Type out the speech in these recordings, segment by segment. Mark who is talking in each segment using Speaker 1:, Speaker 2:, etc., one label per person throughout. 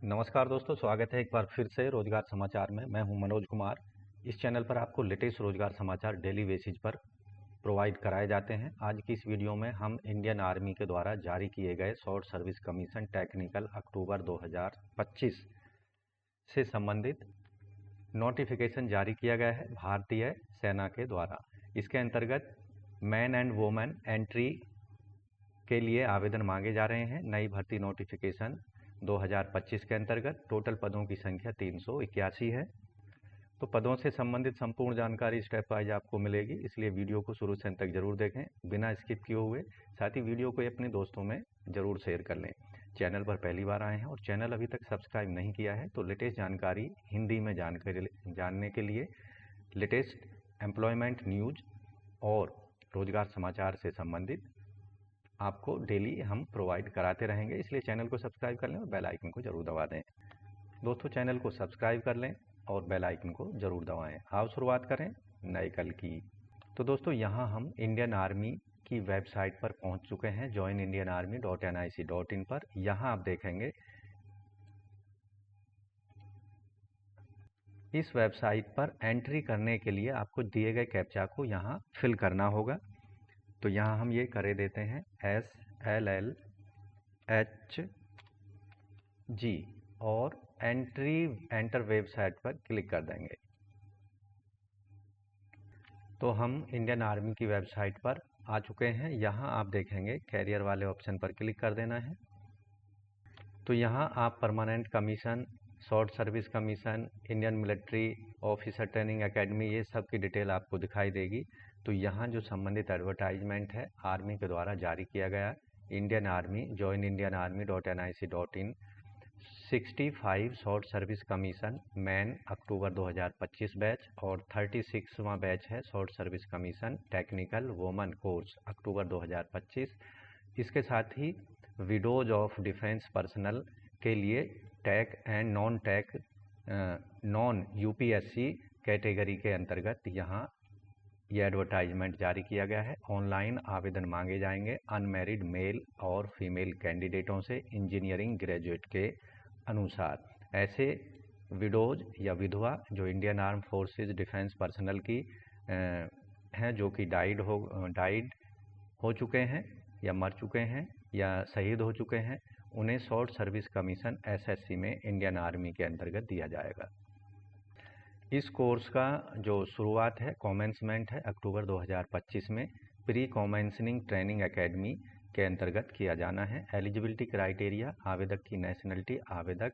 Speaker 1: नमस्कार दोस्तों, स्वागत है एक बार फिर से रोजगार समाचार में। मैं हूं मनोज कुमार। इस चैनल पर आपको लेटेस्ट रोजगार समाचार डेली बेसिस पर प्रोवाइड कराए जाते हैं। आज की इस वीडियो में हम इंडियन आर्मी के द्वारा जारी किए गए शॉर्ट सर्विस कमीशन टेक्निकल अक्टूबर 2025 से संबंधित नोटिफिकेशन जारी किया गया है भारतीय सेना के द्वारा। इसके अंतर्गत मैन एंड वोमेन एंट्री के लिए आवेदन मांगे जा रहे हैं। नई भर्ती नोटिफिकेशन 2025 के अंतर्गत टोटल पदों की संख्या 381 है। तो पदों से संबंधित संपूर्ण जानकारी स्टेप वाइज आपको मिलेगी, इसलिए वीडियो को शुरू से अंत तक जरूर देखें बिना स्किप किए हुए। साथ ही वीडियो को अपने दोस्तों में जरूर शेयर कर लें। चैनल पर पहली बार आए हैं और चैनल अभी तक सब्सक्राइब नहीं किया है तो लेटेस्ट जानकारी हिंदी में जानने के लिए लेटेस्ट एम्प्लॉयमेंट न्यूज और रोजगार समाचार से संबंधित आपको डेली हम प्रोवाइड कराते रहेंगे, इसलिए चैनल को सब्सक्राइब कर लें और बेल आइकन को जरूर दबा दें। दोस्तों, चैनल को सब्सक्राइब कर लें और बेल आइकन को जरूर दबाएं। आओ शुरुआत करें नए कल की। तो दोस्तों, यहाँ हम इंडियन आर्मी की वेबसाइट पर पहुँच चुके हैं, joinindianarmy.nic.in पर। यहाँ आप देखेंगे इस वेबसाइट पर एंट्री करने के लिए आपको दिए गए कैप्चा को यहाँ फिल करना होगा। तो यहाँ हम ये करे देते हैं SLLHG और एंटर वेबसाइट पर क्लिक कर देंगे। तो हम इंडियन आर्मी की वेबसाइट पर आ चुके हैं। यहाँ आप देखेंगे कैरियर वाले ऑप्शन पर क्लिक कर देना है। तो यहाँ आप permanent commission, short service commission, Indian military officer training academy, ये सब की डिटेल आपको दिखाई देगी। तो यहाँ जो संबंधित एडवर्टाइजमेंट है आर्मी के द्वारा जारी किया गया, Indian Army joinindianarmy.nic.in 65 short service commission men अक्टूबर 2025 बैच और 36वां बैच है short service commission technical women course अक्टूबर 2025। इसके साथ ही विडोज ऑफ डिफेंस पर्सनल के लिए tech and non UPSC category के अंतर्गत यहाँ ये एडवर्टाइजमेंट जारी किया गया है। ऑनलाइन आवेदन मांगे जाएंगे अनमैरिड मेल और फीमेल कैंडिडेटों से इंजीनियरिंग ग्रेजुएट के अनुसार। ऐसे विडोज या विधवा जो Indian arm forces defence personnel की हैं, जो कि डाइड हो चुके हैं या मर चुके हैं या शहीद हो चुके हैं, उन्हें शॉर्ट सर्विस कमीशन एसएससी में इंडियन आर्मी के अंतर्गत दिया जाएगा। इस कोर्स का जो शुरुआत है कॉमेंसमेंट है अक्टूबर 2025 में प्री कॉमेंसनिंग ट्रेनिंग एकेडमी के अंतर्गत किया जाना है। एलिजिबिलिटी क्राइटेरिया, आवेदक की नेशनलिटी, आवेदक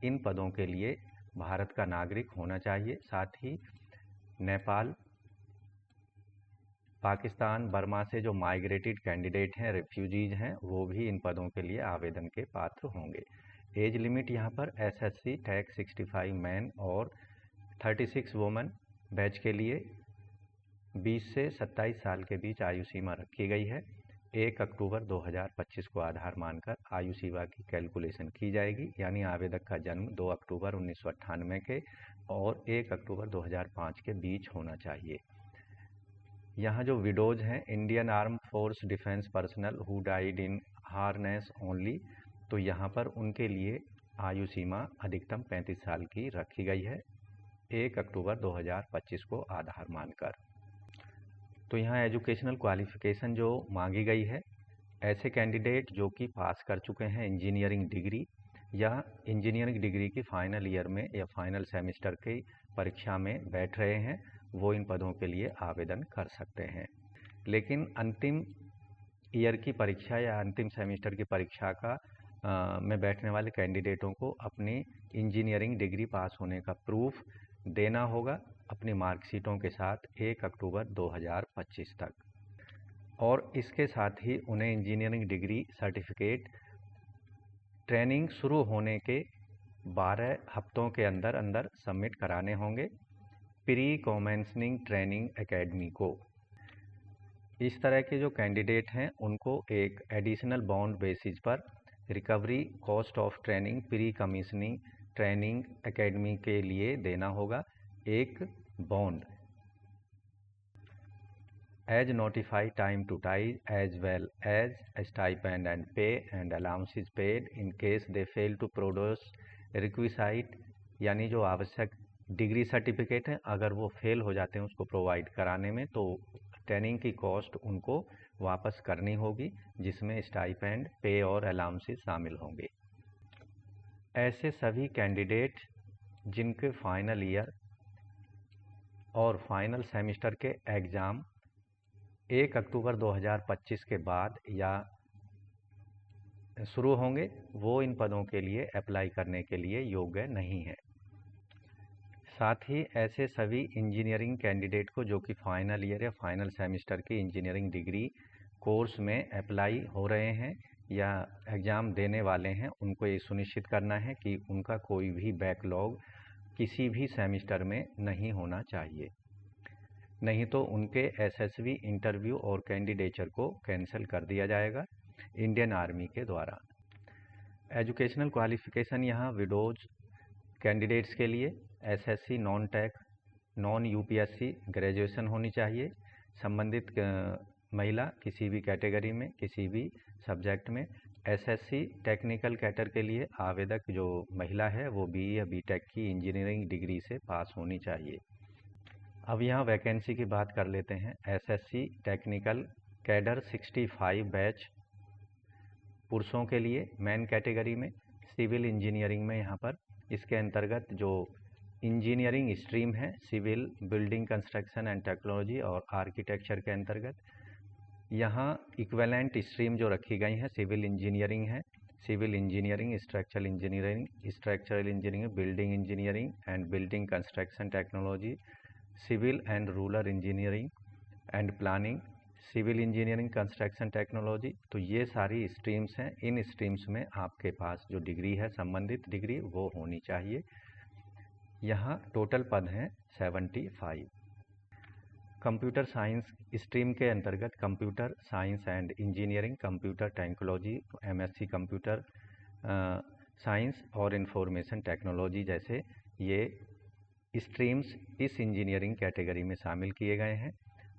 Speaker 1: इन पदों के लिए भारत का नागरिक होना चाहिए। साथ ही नेपाल, पाकिस्तान, बर्मा से जो माइग्रेटेड कैंडिडेट हैं, रेफ्यूजीज हैं, वो भी इन पदों के लिए आवेदन के पात्र होंगे। एज लिमिट यहाँ पर एसएससी टैग 65 मैन और 36 वोमेन बैच के लिए 20 से 27 साल के बीच आयु सीमा रखी गई है। 1 अक्टूबर 2025 को आधार मानकर आयु सीमा की कैलकुलेशन की जाएगी, यानी आवेदक का जन्म 2 अक्टूबर 1998 के और 1 अक्टूबर 2005 के बीच होना चाहिए। यहाँ जो विडोज हैं, Indian arm force defence personnel who died in harness only, तो यहाँ पर उनके लिए आयु सीमा अधिकतम 35 साल की रखी गई है 1 अक्टूबर 2025 को आधार मानकर। तो यहाँ एजुकेशनल क्वालिफिकेशन जो मांगी गई है, ऐसे कैंडिडेट जो कि पास कर चुके हैं इंजीनियरिंग डिग्री या इंजीनियरिंग डिग्री की फाइनल ईयर में या फाइनल सेमेस्टर की परीक्षा में बैठ रहे हैं, वो इन पदों के लिए आवेदन कर सकते हैं। लेकिन अंतिम ईयर की परीक्षा या अंतिम सेमेस्टर की परीक्षा में बैठने वाले कैंडिडेटों को अपनी इंजीनियरिंग डिग्री पास होने का प्रूफ देना होगा अपनी मार्कशीटों के साथ 1 अक्टूबर 2025 तक। और इसके साथ ही उन्हें इंजीनियरिंग डिग्री सर्टिफिकेट ट्रेनिंग शुरू होने के 12 हफ्तों के अंदर अंदर सबमिट कराने होंगे प्री कॉमेंसनिंग ट्रेनिंग एकेडमी को। इस तरह के जो कैंडिडेट हैं उनको एक एडिशनल बॉन्ड बेसिस पर recovery cost of training pre commissioning training academy के लिए देना होगा एक bond. as notify time to time as well as stipend and pay and allowances paid in case they fail to produce requisite, यानी जो आवश्यक degree certificate है अगर वो फेल हो जाते हैं उसको प्रोवाइड कराने में तो ट्रेनिंग की कॉस्ट उनको वापस करनी होगी, जिसमें स्टाइपेंड, पे और अलाउंसेस शामिल होंगे। ऐसे सभी कैंडिडेट जिनके फाइनल ईयर और फाइनल सेमेस्टर के एग्ज़ाम 1 अक्टूबर 2025 के बाद या शुरू होंगे, वो इन पदों के लिए अप्लाई करने के लिए योग्य नहीं है। साथ ही ऐसे सभी इंजीनियरिंग कैंडिडेट को जो कि फाइनल ईयर या फाइनल सेमेस्टर की इंजीनियरिंग डिग्री कोर्स में अप्लाई हो रहे हैं या एग्ज़ाम देने वाले हैं, उनको ये सुनिश्चित करना है कि उनका कोई भी बैकलॉग किसी भी सेमेस्टर में नहीं होना चाहिए, नहीं तो उनके एसएसबी इंटरव्यू और कैंडिडेचर को कैंसिल कर दिया जाएगा इंडियन आर्मी के द्वारा। एजुकेशनल क्वालिफ़िकेशन यहाँ विडोज कैंडिडेट्स के लिए SSC non tech non UPSC graduation होनी चाहिए। संबंधित महिला किसी भी कैटेगरी में किसी भी सब्जेक्ट में, एसएससी टेक्निकल कैटर के लिए आवेदक जो महिला है वो बीई या बीटेक की इंजीनियरिंग डिग्री से पास होनी चाहिए। अब यहाँ वैकेंसी की बात कर लेते हैं। एसएससी टेक्निकल कैडर 65 बैच पुरुषों के लिए मेन कैटेगरी में, सिविल इंजीनियरिंग में यहाँ पर इसके अंतर्गत जो इंजीनियरिंग स्ट्रीम है civil, building construction and technology और आर्किटेक्चर के अंतर्गत यहाँ इक्विवेलेंट स्ट्रीम जो रखी गई हैं सिविल इंजीनियरिंग है, civil engineering, structural engineering, building engineering and building construction technology, civil and rural engineering and planning, civil engineering construction technology. तो ये सारी स्ट्रीम्स हैं। इन स्ट्रीम्स में आपके पास जो डिग्री है संबंधित डिग्री वो होनी चाहिए। यहाँ टोटल पद हैं 75। कंप्यूटर साइंस स्ट्रीम के अंतर्गत computer science and engineering, computer technology, MSc computer science और इंफॉर्मेशन टेक्नोलॉजी जैसे ये स्ट्रीम्स इस इंजीनियरिंग कैटेगरी में शामिल किए गए हैं।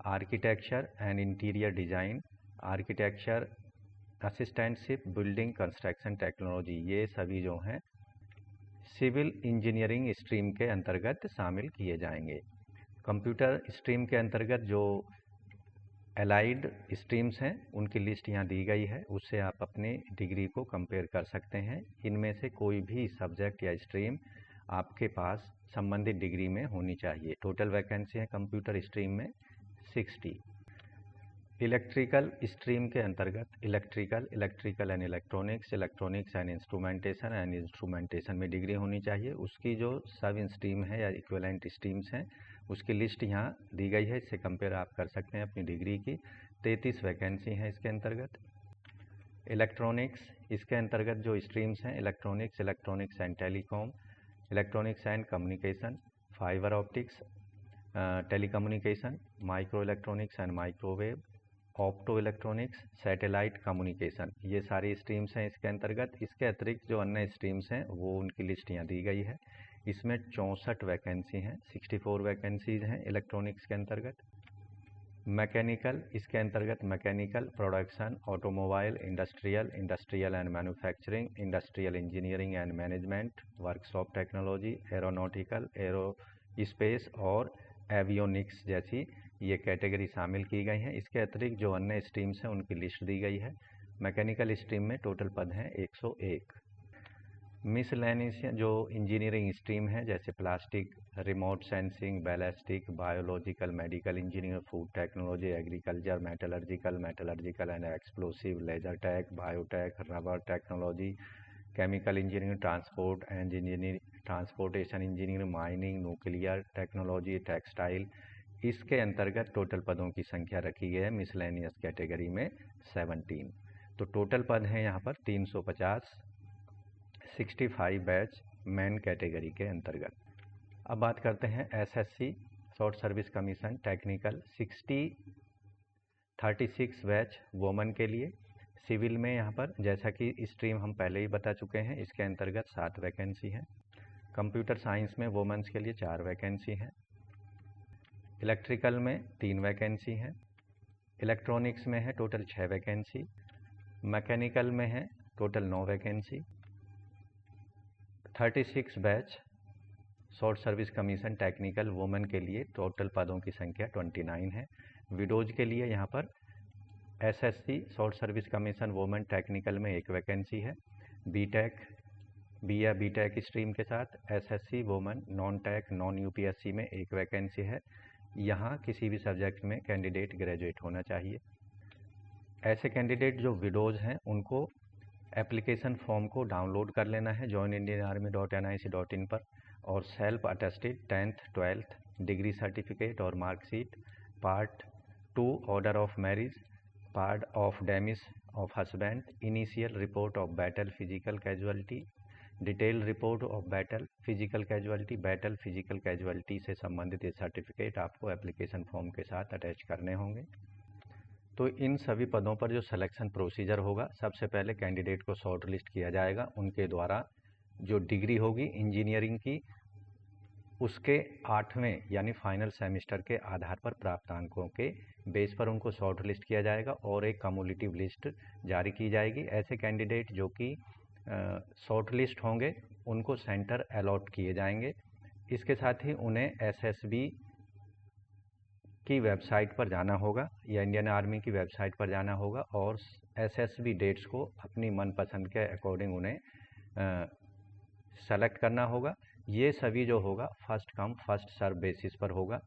Speaker 1: Architecture and interior design, architecture assistantship, building construction technology, ये सभी जो हैं सिविल इंजीनियरिंग स्ट्रीम के अंतर्गत शामिल किए जाएंगे। कंप्यूटर स्ट्रीम के अंतर्गत जो एलाइड स्ट्रीम्स हैं उनकी लिस्ट यहाँ दी गई है, उससे आप अपने डिग्री को कंपेयर कर सकते हैं। इनमें से कोई भी सब्जेक्ट या स्ट्रीम आपके पास संबंधित डिग्री में होनी चाहिए। टोटल वैकेंसी है कंप्यूटर स्ट्रीम में 60। इलेक्ट्रिकल स्ट्रीम के अंतर्गत electrical and electronics and instrumentation में डिग्री होनी चाहिए। उसकी जो सब स्ट्रीम है या इक्विवेलेंट स्ट्रीम्स हैं उसकी लिस्ट यहाँ दी गई है, इससे कंपेयर आप कर सकते हैं अपनी डिग्री की। 33 वैकेंसी हैं इसके अंतर्गत। इलेक्ट्रॉनिक्स, इसके अंतर्गत जो स्ट्रीम्स हैं electronics and telecom, electronics and communication, fibre optics, telecommunication, micro electronics and microwave, opto electronics, satellite communication, ये सारी स्ट्रीम्स हैं इसके अंतर्गत। इसके अतिरिक्त जो अन्य स्ट्रीम्स हैं वो उनकी लिस्ट यहाँ दी गई है। इसमें 64 वैकेंसी हैं, 64 वैकेंसीज हैं इलेक्ट्रॉनिक्स के अंतर्गत। मैकेनिकल, इसके अंतर्गत mechanical, production, automobile, industrial and manufacturing, industrial engineering and management, workshop technology, aeronautical, aerospace और एवियोनिक्स जैसी ये कैटेगरी शामिल की गई हैं। इसके अतिरिक्त जो अन्य स्ट्रीम्स हैं उनकी लिस्ट दी गई है। मैकेनिकल स्ट्रीम में टोटल पद हैं 101। मिसलेनियस जो इंजीनियरिंग स्ट्रीम है जैसे plastic, remote sensing, ballistic, biological, medical engineer, food technology, agriculture, metallurgical and explosive, laser tech, biotech, rubber technology, chemical engineering, transportation engineering, mining, nuclear technology, textile, इसके अंतर्गत total पदों की संख्या रखी गई है मिसलेनियस कैटेगरी में 17। तो टोटल पद हैं यहाँ पर 350, 65 बैच मेन कैटेगरी के अंतर्गत। अब बात करते हैं SSC short service commission technical 36 batch woman के लिए। सिविल में यहाँ पर जैसा कि स्ट्रीम हम पहले ही बता चुके हैं, इसके अंतर्गत 7 वैकेंसी हैं। कंप्यूटर साइंस में वोमेंस के लिए 4 वैकेंसी हैं। इलेक्ट्रिकल में 3 वैकेंसी हैं। इलेक्ट्रॉनिक्स में है टोटल 6 वैकेंसी, मैकेनिकल में है total 9 vacancy, 36 batch short service commission technical women के लिए टोटल पदों की संख्या 29 है। विडोज के लिए यहाँ पर SSC short service commission women technical में 1 वैकेंसी है। बीटेक बी या बीटेक स्ट्रीम के साथ SSC women non tech non UPSC में 1 वैकेंसी है। यहाँ किसी भी सब्जेक्ट में कैंडिडेट ग्रेजुएट होना चाहिए। ऐसे कैंडिडेट जो विडोज हैं उनको एप्लीकेशन फॉर्म को डाउनलोड कर लेना है joinindianarmy.nic.in पर, और self attested 10th 12th degree certificate और marksheet, part 2 order of marriage, part of demise of husband, initial report of battle physical casualty, detail report of battle physical casualty से संबंधित ये सर्टिफिकेट आपको एप्लीकेशन फॉर्म के साथ attach करने होंगे। तो इन सभी पदों पर जो सिलेक्शन प्रोसीजर होगा, सबसे पहले कैंडिडेट को शॉर्ट लिस्ट किया जाएगा। उनके द्वारा जो डिग्री होगी इंजीनियरिंग की, उसके 8वें यानी फाइनल सेमेस्टर के आधार पर प्राप्त अंकों के बेस पर उनको शॉर्ट लिस्ट किया जाएगा और एक कम्युलेटिव लिस्ट जारी की जाएगी। ऐसे कैंडिडेट जो कि शॉर्ट लिस्ट होंगे उनको सेंटर अलॉट किए जाएंगे। इसके साथ ही उन्हें एसएसबी की वेबसाइट पर जाना होगा या इंडियन आर्मी की वेबसाइट पर जाना होगा और एसएसबी डेट्स को अपनी मनपसंद के अकॉर्डिंग उन्हें सेलेक्ट करना होगा। ये सभी जो होगा first come first serve basis पर होगा।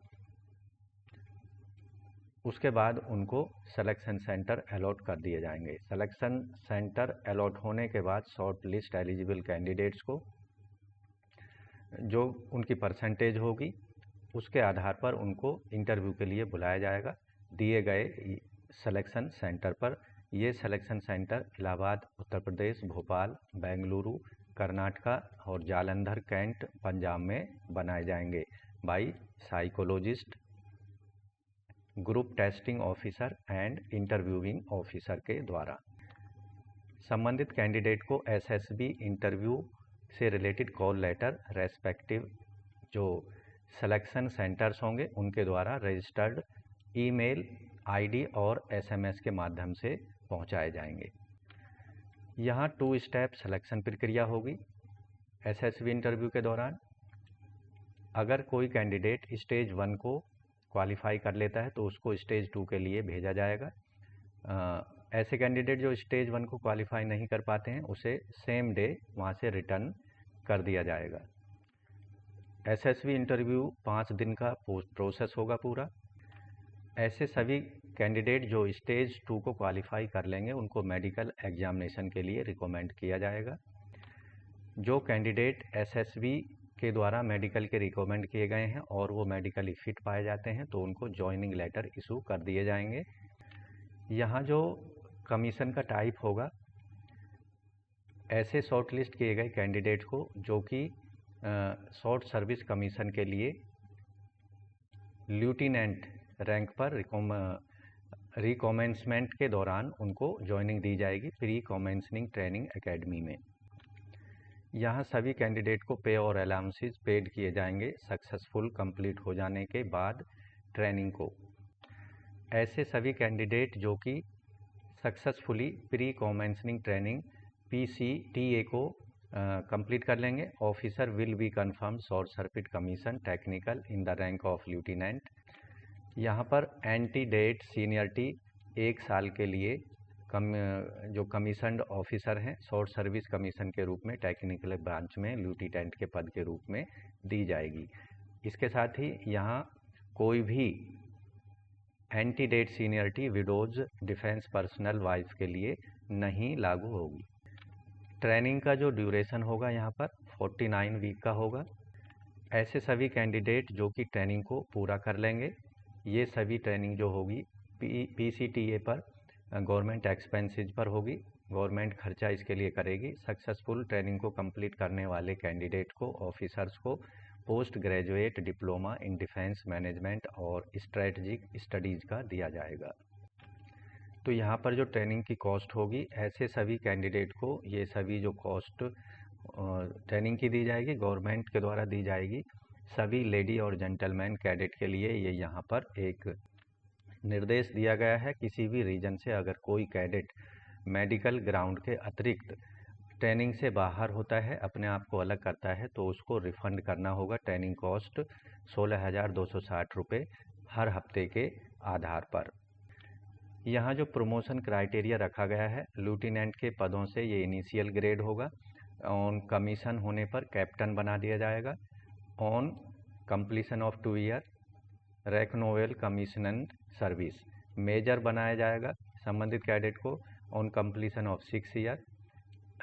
Speaker 1: उसके बाद उनको सिलेक्शन सेंटर अलॉट कर दिए जाएंगे। सिलेक्शन सेंटर अलॉट होने के बाद शॉर्ट लिस्ट एलिजिबल कैंडिडेट्स को जो उनकी परसेंटेज होगी उसके आधार पर उनको इंटरव्यू के लिए बुलाया जाएगा दिए गए सिलेक्शन सेंटर पर। ये सिलेक्शन सेंटर इलाहाबाद उत्तर प्रदेश, भोपाल, बेंगलुरु कर्नाटका और जालंधर कैंट पंजाब में बनाए जाएंगे by psychologist, group testing officer and interviewing officer के द्वारा। संबंधित कैंडिडेट को एसएसबी इंटरव्यू से रिलेटेड कॉल लेटर रेस्पेक्टिव जो सिलेक्शन सेंटर्स होंगे उनके द्वारा रजिस्टर्ड ईमेल आईडी और एसएमएस के माध्यम से पहुंचाए जाएंगे। यहाँ 2 स्टेप सिलेक्शन प्रक्रिया होगी। एसएसबी इंटरव्यू के दौरान अगर कोई कैंडिडेट स्टेज 1 को क्वालिफाई कर लेता है तो उसको स्टेज 2 के लिए भेजा जाएगा। ऐसे कैंडिडेट जो स्टेज 1 को क्वालिफाई नहीं कर पाते हैं उसे सेम डे वहाँ से रिटर्न कर दिया जाएगा। एसएसबी इंटरव्यू 5 दिन का प्रोसेस होगा पूरा। ऐसे सभी कैंडिडेट जो स्टेज 2 को क्वालिफाई कर लेंगे उनको मेडिकल एग्जामिनेशन के लिए रिकमेंड किया जाएगा। जो कैंडिडेट एसएसबी के द्वारा मेडिकल के रिकमेंड किए गए हैं और वो मेडिकली फिट पाए जाते हैं तो उनको जॉइनिंग लेटर इशू कर दिए जाएंगे। यहाँ जो कमीशन का टाइप होगा, ऐसे शॉर्टलिस्ट किए गए कैंडिडेट को जो कि शॉर्ट सर्विस कमीशन के लिए ल्यूटिनेंट रैंक पर रिकमेंसमेंट के दौरान उनको जॉइनिंग दी जाएगी प्री कमेंसनिंग ट्रेनिंग एकेडमी में। यहाँ सभी कैंडिडेट को पे और अलाउंसेस पेड किए जाएंगे सक्सेसफुल कंप्लीट हो जाने के बाद ट्रेनिंग को। ऐसे सभी कैंडिडेट जो कि सक्सेसफुली प्री कमेंसनिंग ट्रेनिंग PCTA को कंप्लीट कर लेंगे, officer will be confirm short circuit commission technical in the rank of lieutenant. यहाँ पर एंटी डेट सीनियरिटी 1 साल के लिए जो कमीशनड ऑफिसर हैं शॉर्ट सर्विस कमीशन के रूप में टेक्निकल ब्रांच में ल्यूटिनेंट के पद के रूप में दी जाएगी। इसके साथ ही यहाँ कोई भी anti date seniority widows defence personal wife के लिए नहीं लागू होगी। ट्रेनिंग का जो ड्यूरेशन होगा यहाँ पर 49 वीक का होगा। ऐसे सभी कैंडिडेट जो कि ट्रेनिंग को पूरा कर लेंगे, ये सभी ट्रेनिंग जो होगी PCTA पर गवर्नमेंट एक्सपेंसेस पर होगी, गवर्नमेंट खर्चा इसके लिए करेगी। सक्सेसफुल ट्रेनिंग को कंप्लीट करने वाले कैंडिडेट को ऑफिसर्स को post graduate diploma in defence management और स्ट्रेटजिक स्टडीज़ का दिया जाएगा। तो यहाँ पर जो ट्रेनिंग की कॉस्ट होगी, ऐसे सभी कैंडिडेट को ये सभी जो कॉस्ट ट्रेनिंग की दी जाएगी गवर्नमेंट के द्वारा दी जाएगी। सभी लेडी और जेंटलमैन कैडेट के लिए ये यहाँ पर एक निर्देश दिया गया है किसी भी रीजन से अगर कोई कैडेट मेडिकल ग्राउंड के अतिरिक्त ट्रेनिंग से बाहर होता है, अपने आप को अलग करता है, तो उसको रिफंड करना होगा। ट्रेनिंग कॉस्ट 16,260 रुपये हर हफ्ते के आधार पर। यहाँ जो प्रमोशन क्राइटेरिया रखा गया है, लेफ्टिनेंट के पदों से ये इनिशियल ग्रेड होगा। ऑन कमीशन होने पर कैप्टन बना दिया जाएगा। On completion of 2 year reckonable commission and service major बनाया जाएगा संबंधित कैडेट को। On completion of 6 year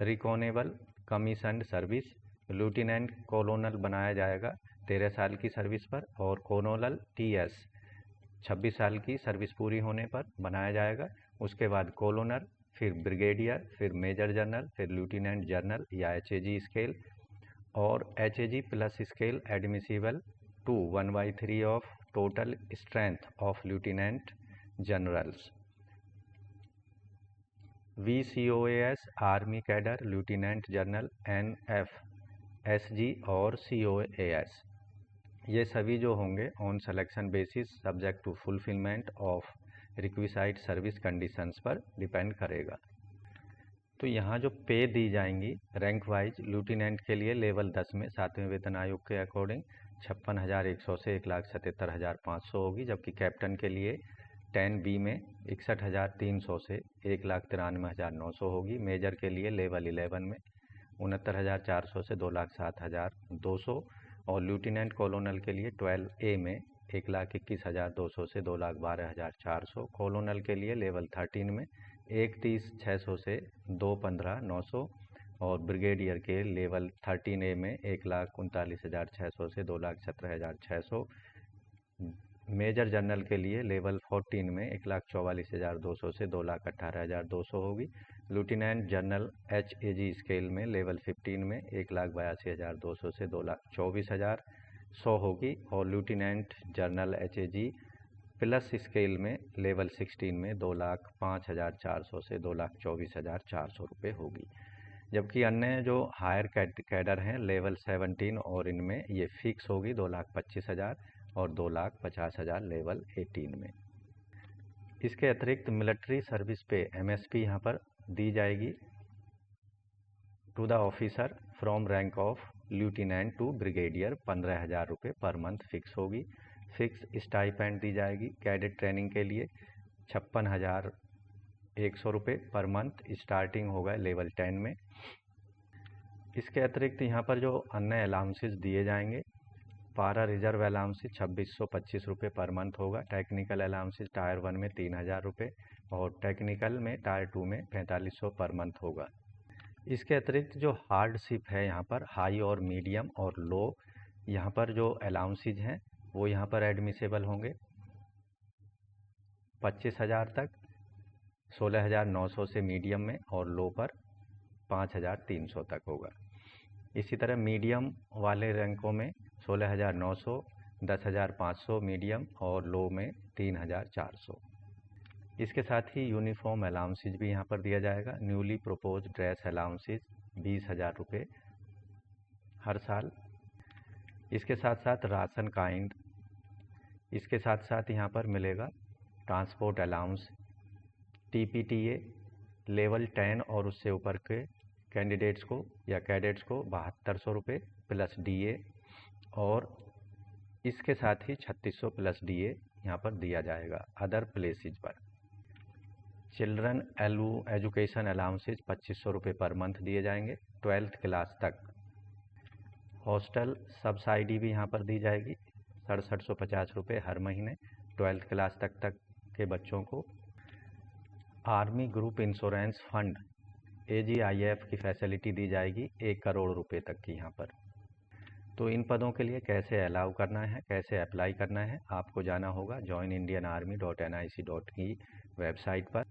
Speaker 1: reckonable commission service lieutenant colonel बनाया जाएगा 13 साल की सर्विस पर, और कोलोनल TS 26 साल की सर्विस पूरी होने पर बनाया जाएगा। उसके बाद कोलोनल, फिर ब्रिगेडियर, फिर मेजर जनरल, फिर लेफ्टिनेंट जनरल या HAG स्केल, और HAG plus scale admissible to 1/3 of total strength of lieutenant generals. VCOAS army cadre lieutenant general NF SG और COAS, ये सभी जो होंगे on selection basis subject to fulfilment of requisite service conditions पर depend करेगा। तो यहाँ जो पे दी जाएंगी रैंक वाइज, लेफ्टिनेंट के लिए लेवल 10 में 7वें वेतन आयोग के अकॉर्डिंग 56,100 से 1,77,500 होगी, जबकि कैप्टन के लिए 10B में 61,300 से 1,93,900 होगी। मेजर के लिए लेवल 11 में 69,400 से 2,07,200, और लेफ्टिनेंट कोलोनल के लिए 12A में 1,21,200 से 2,12,400। कोलोनल के लिए लेवल 13 में 1,30,600 से 2,15,900, और ब्रिगेडियर के लेवल 13A में 1,39,600 से 2,17,600। मेजर जनरल के लिए लेवल 14 में 1,44,200 से 2,18,200 होगी। लेफ्टिनेंट जनरल HAG स्केल में लेवल 15 में 1,82,200 से 2,24,100 होगी, और lieutenant general HAG plus scale में लेवल 16 में 2,05,400 से 2,24,400 रुपये होगी। जबकि अन्य जो हायर कैडर हैं लेवल 17 और इनमें ये फिक्स होगी 2,25,000 और 2,50,000 लेवल 18 में। इसके अतिरिक्त मिलिट्री सर्विस पे MSP यहाँ पर दी जाएगी to the officer from rank of lieutenant to brigadier 15,000 रुपये पर मंथ फिक्स होगी। फिक्स स्टाइपेंड दी जाएगी कैडेट ट्रेनिंग के लिए 56,100 रुपये पर मंथ, स्टार्टिंग होगा लेवल 10 में। इसके अतिरिक्त यहाँ पर जो अन्य अलाउंसेस दिए जाएंगे, पारा रिजर्व अलाउंसेस 2,625 रुपये पर मंथ होगा। टेक्निकल अलाउंसेस टायर 1 में 3,000 रुपये, और टेक्निकल में टायर 2 में 4,500 पर मंथ होगा। इसके अतिरिक्त जो हार्डशिप है यहाँ पर हाई और मीडियम और लो, यहाँ पर जो अलाउंसेस हैं वो यहाँ पर एडमिसेबल होंगे 25,000 तक, 16,900 से मीडियम में, और लो पर 5,300 तक होगा। इसी तरह मीडियम वाले रैंकों में 16,900, 10,500 मीडियम, और लो में 3,400। इसके साथ ही यूनिफॉर्म अलाउंसेज भी यहाँ पर दिया जाएगा। न्यूली प्रोपोज ड्रेस अलाउंसेज 20,000 रुपये हर साल। इसके साथ साथ राशन काइंड, इसके साथ साथ यहाँ पर मिलेगा ट्रांसपोर्ट अलाउंस, TPTA लेवल 10 और उससे ऊपर के कैंडिडेट्स को या कैडेट्स को 7,200 रुपये प्लस DA, और इसके साथ ही 3,600 प्लस DA यहाँ पर दिया जाएगा अदर प्लेसेज पर। चिल्ड्रन एजुकेशन अलाउंसेज 2,500 रुपये पर मंथ दिए जाएंगे 12th क्लास तक। हॉस्टल सब्सिडी भी यहाँ पर दी जाएगी 6,750 रुपये हर महीने 12th क्लास तक के बच्चों को। Army group insurance fund AGIF की फैसिलिटी दी जाएगी 1 करोड़ रुपये तक की यहाँ पर। तो इन पदों के लिए कैसे अलाउ करना है, कैसे अप्लाई करना है, आपको जाना होगा joinindianarmy.nic.in वेबसाइट पर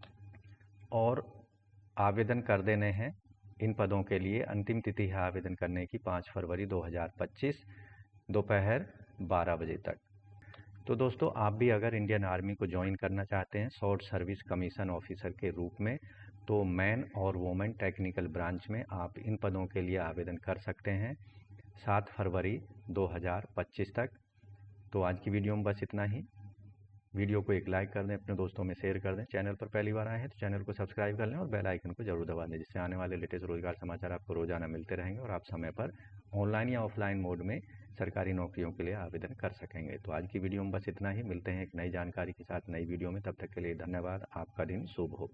Speaker 1: और आवेदन कर देने हैं इन पदों के लिए। अंतिम तिथि है आवेदन करने की 5 फरवरी 2025 दोपहर 12 बजे तक। तो दोस्तों, आप भी अगर इंडियन आर्मी को ज्वाइन करना चाहते हैं शॉर्ट सर्विस कमीशन ऑफिसर के रूप में, तो मैन और वुमेन टेक्निकल ब्रांच में आप इन पदों के लिए आवेदन कर सकते हैं 7 फरवरी 2025 तक। तो आज की वीडियो में बस इतना ही। वीडियो को एक लाइक कर दें, अपने दोस्तों में शेयर कर दें। चैनल पर पहली बार आए हैं तो चैनल को सब्सक्राइब कर लें और बेल आइकन को जरूर दबा दें, जिससे आने वाले लेटेस्ट रोजगार समाचार आपको रोजाना मिलते रहेंगे और आप समय पर ऑनलाइन या ऑफलाइन मोड में सरकारी नौकरियों के लिए आवेदन कर सकेंगे। तो आज की वीडियो में बस इतना ही। मिलते हैं एक नई जानकारी के साथ नई वीडियो में। तब तक के लिए धन्यवाद। आपका दिन शुभ हो।